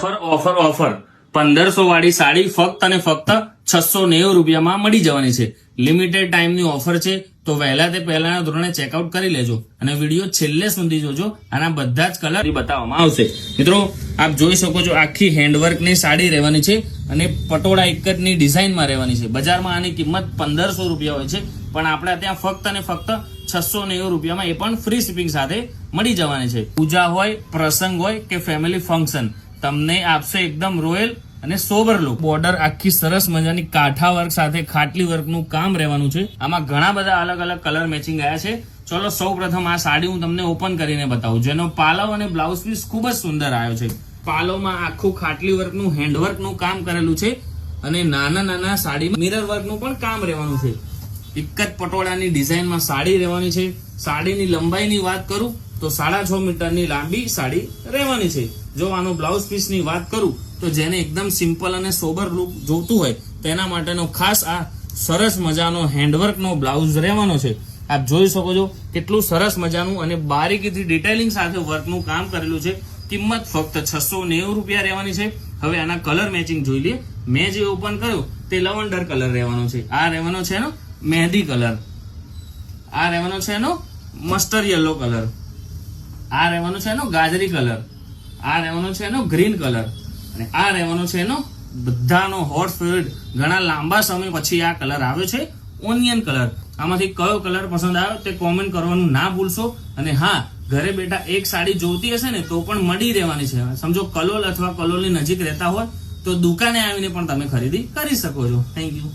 Offer 1500 વાળી સાડી ફક્ત અને ફક્ત 690 રૂપિયામાં મળી જવાની છે. લિમિટેડ ટાઈમની ઓફર છે, તો વહેલા તે પહેલાના ધોરણે ચેકઆઉટ કરી લેજો અને વિડીયો છેલ્લે સુધી જોજો. આના બધા જ કલર બતાવવામાં આવશે. મિત્રો આપ જોઈ શકો છો, આખી હેન્ડવર્કની સાડી રહેવાની છે અને પટોળા એક જ ડિઝાઇનમાં રહેવાની છે. બજારમાં આની કિંમત 1500 રૂપિયા હોય છે, પણ આપણે ત્યાં ફક્ત અને ફક્ત 690 રૂપિયામાં, એ પણ ફ્રી શિપિંગ સાથે મળી જવાની છે. પૂજા હોય, પ્રસંગ હોય કે ફેમિલી ફંક્શન, તમને આપશે એકદમ રોયલ અને સોબર લુક. બોર્ડર આખી સરસ મજાની કાંઠા વર્ક સાથે ખાટલી વર્કનું કામ રહેવાનું છે. આમાં ઘણા બધા અલગ અલગ કલર મેચિંગ ગયા છે. ચલો સૌ પ્રથમ આ સાડી હું તમને ઓપન કરીને બતાવું, જેનો પાલવ અને બ્લાઉઝ પીસ ખૂબ જ સુંદર આવ્યો છે. પાલવમાં આખું ખાટલી વર્કનું હેન્ડવર્કનું કામ કરેલું છે અને નાના નાના સાડીમાં મિરર વર્કનું પણ કામ રહેવાનું છે. એક જ પટોળાની ડિઝાઇનમાં સાડી રહેવાની છે. સાડીની લંબાઈની વાત કરું તો 6.5 મીટરની લાંબી સાડી રહેવાની છે. જો આનો બ્લાઉઝ પીસની વાત કરું તો જેને એકદમ સિમ્પલ અને સોબર લુક જોતું હોય તેના માટેનો ખાસ આ સરસ મજાનો હેન્ડવર્કનો બ્લાઉઝ રહેવાનો છે. આપ જોઈ શકો છો કેટલું સરસ મજાનું અને બારીકીથી ડિટેલિંગ સાથે વર્કનું કામ કરેલું છે. કિંમત ફક્ત 690 રૂપિયા રહેવાની છે. હવે આના કલર મેચિંગ જોઈ લઈએ. મેં જે ઓપન કર્યો તે લવંડર કલર રહેવાનો છે. આ રહેવાનો છે એનો મહેંદી કલર, આ રહેવાનો છે એનો મસ્ટર્ડ યલો કલર, આ રહેવાનો છે એનો ગાજરી કલર, આ રહેવાનો છે એનો ગ્રીન કલર અને આ રહેવાનો છે એનો બધાનો હોટ ફેવરેટ, ઘણા લાંબા સમય પછી આ કલર આવ્યો છે, ઓનિયન કલર. આમાંથી કયો કલર પસંદ આવ્યો તે કોમેન્ટ કરવાનું ના ભૂલશો. અને હા, ઘરે બેઠા એક સાડી જોતી હશે ને તો પણ મળી રહેવાની છે. સમજો કલોલ અથવા કલોલની નજીક રહેતા હોય તો દુકાને આવીને પણ તમે ખરીદી કરી શકો છો. Thank you.